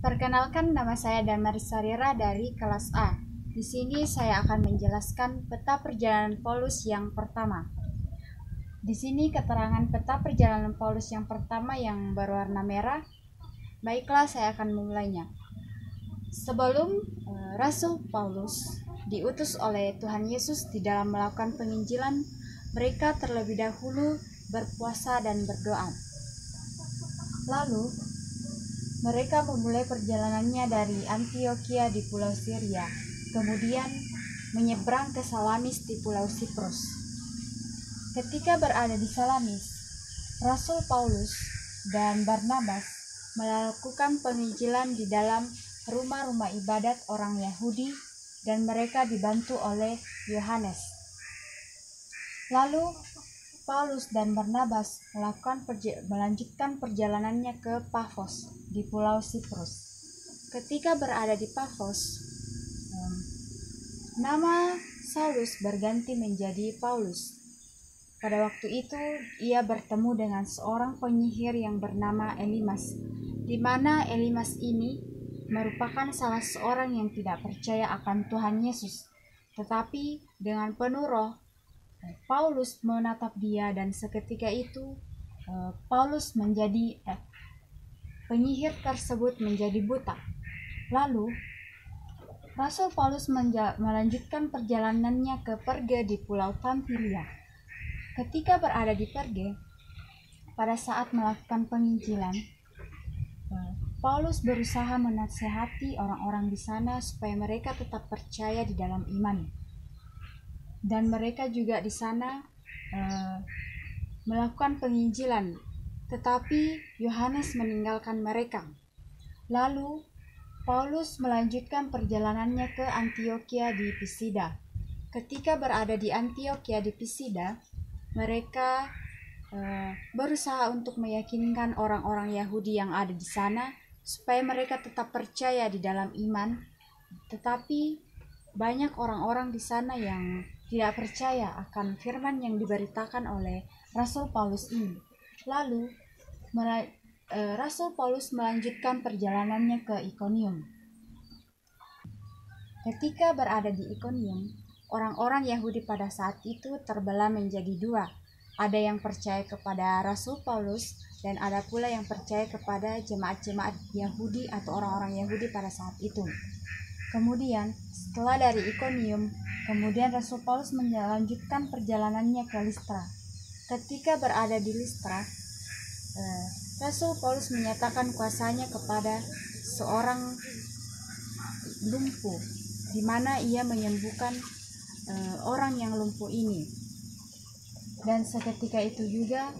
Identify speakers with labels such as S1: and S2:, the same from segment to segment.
S1: Perkenalkan, nama saya Damaris Sarira dari kelas A. Di sini saya akan menjelaskan peta perjalanan Paulus yang pertama. Di sini keterangan peta perjalanan Paulus yang pertama yang berwarna merah. Baiklah, saya akan memulainya. Sebelum Rasul Paulus diutus oleh Tuhan Yesus di dalam melakukan penginjilan, mereka terlebih dahulu berpuasa dan berdoa. Lalu mereka memulai perjalanannya dari Antiokhia di Pulau Syria, kemudian menyeberang ke Salamis di Pulau Siprus. Ketika berada di Salamis, Rasul Paulus dan Barnabas melakukan penginjilan di dalam rumah-rumah ibadat orang Yahudi dan mereka dibantu oleh Yohanes. Lalu Paulus dan Barnabas melanjutkan perjalanannya ke Pafos di Pulau Siprus. Ketika berada di Pafos, nama Saulus berganti menjadi Paulus. Pada waktu itu, ia bertemu dengan seorang penyihir yang bernama Elimas, di mana Elimas ini merupakan salah seorang yang tidak percaya akan Tuhan Yesus. Tetapi dengan penuh roh, Paulus menatap dia dan seketika itu penyihir tersebut menjadi buta. Lalu Rasul Paulus melanjutkan perjalanannya ke Perge di Pulau Pamfilia. Ketika berada di Perge, pada saat melakukan penginjilan, Paulus berusaha menasihati orang-orang di sana supaya mereka tetap percaya di dalam iman. Dan mereka juga di sana melakukan penginjilan, tetapi Yohanes meninggalkan mereka. Lalu Paulus melanjutkan perjalanannya ke Antiokhia di Pisida. Ketika berada di Antiokhia di Pisida, mereka berusaha untuk meyakinkan orang-orang Yahudi yang ada di sana supaya mereka tetap percaya di dalam iman, tetapi banyak orang-orang di sana yang tidak percaya akan firman yang diberitakan oleh Rasul Paulus ini. Lalu Rasul Paulus melanjutkan perjalanannya ke Ikonium. Ketika berada di Ikonium, orang-orang Yahudi pada saat itu terbelah menjadi dua. Ada yang percaya kepada Rasul Paulus dan ada pula yang percaya kepada jemaat-jemaat Yahudi atau orang-orang Yahudi pada saat itu. Kemudian setelah dari Ikonium, kemudian Rasul Paulus melanjutkan perjalanannya ke Listra. Ketika berada di Listra, Rasul Paulus menyatakan kuasanya kepada seorang lumpuh, di mana ia menyembuhkan orang yang lumpuh ini. Dan seketika itu juga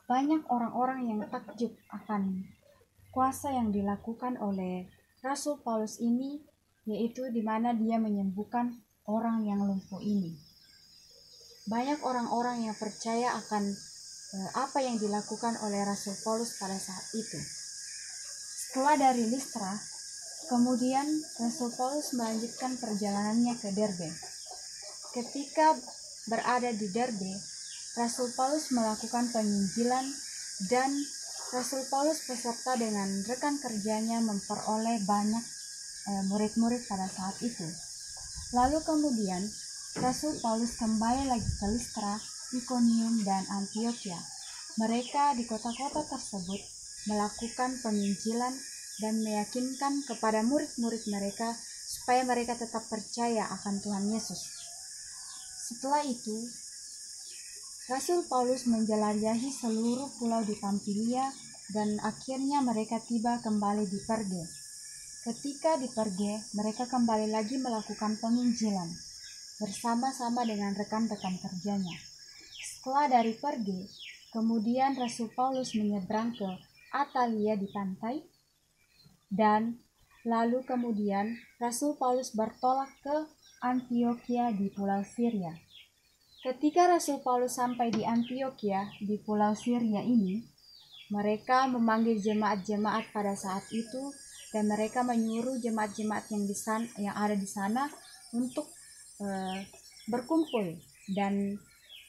S1: banyak orang-orang yang takjub akan kuasa yang dilakukan oleh Rasul Paulus ini, yaitu di mana dia menyembuhkan orang yang lumpuh ini. Banyak orang-orang yang percaya akan apa yang dilakukan oleh Rasul Paulus pada saat itu. Setelah dari Listra, kemudian Rasul Paulus melanjutkan perjalanannya ke Derbe. Ketika berada di Derbe, Rasul Paulus melakukan penginjilan dan Rasul Paulus beserta dengan rekan kerjanya memperoleh banyak murid-murid pada saat itu. Lalu kemudian Rasul Paulus kembali lagi ke Listra, Ikonium, dan Antiokhia. Mereka di kota-kota tersebut melakukan penginjilan dan meyakinkan kepada murid-murid mereka supaya mereka tetap percaya akan Tuhan Yesus. Setelah itu, Rasul Paulus menjelajahi seluruh pulau di Pamfilia dan akhirnya mereka tiba kembali di Perge. Ketika di Perge, mereka kembali lagi melakukan penginjilan bersama-sama dengan rekan-rekan kerjanya. Setelah dari Perge, kemudian Rasul Paulus menyeberang ke Atalia di pantai, dan lalu kemudian Rasul Paulus bertolak ke Antiokhia di Pulau Syria. Ketika Rasul Paulus sampai di Antiokhia di Pulau Syria ini, mereka memanggil jemaat-jemaat pada saat itu dan mereka menyuruh jemaat-jemaat yang ada di sana untuk berkumpul, dan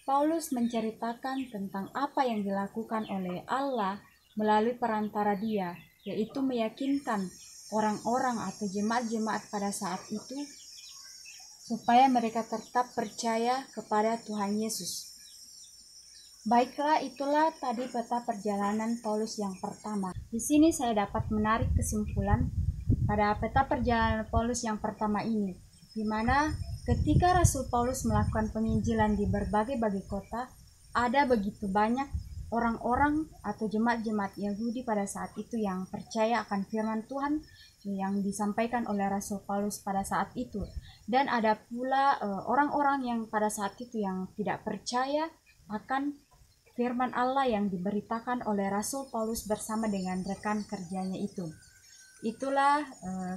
S1: Paulus menceritakan tentang apa yang dilakukan oleh Allah melalui perantara dia, yaitu meyakinkan orang-orang atau jemaat-jemaat pada saat itu supaya mereka tetap percaya kepada Tuhan Yesus. Baiklah, itulah tadi peta perjalanan Paulus yang pertama. Di sini saya dapat menarik kesimpulan pada peta perjalanan Paulus yang pertama ini, di mana ketika Rasul Paulus melakukan penginjilan di berbagai-bagai kota, ada begitu banyak orang-orang atau jemaat-jemaat Yahudi pada saat itu yang percaya akan firman Tuhan yang disampaikan oleh Rasul Paulus pada saat itu. Dan ada pula orang-orang yang pada saat itu yang tidak percaya akan firman Allah yang diberitakan oleh Rasul Paulus bersama dengan rekan kerjanya itu. Itulah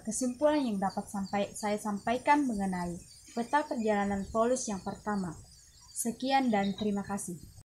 S1: kesimpulan yang dapat saya sampaikan mengenai peta perjalanan Paulus yang pertama. Sekian dan terima kasih.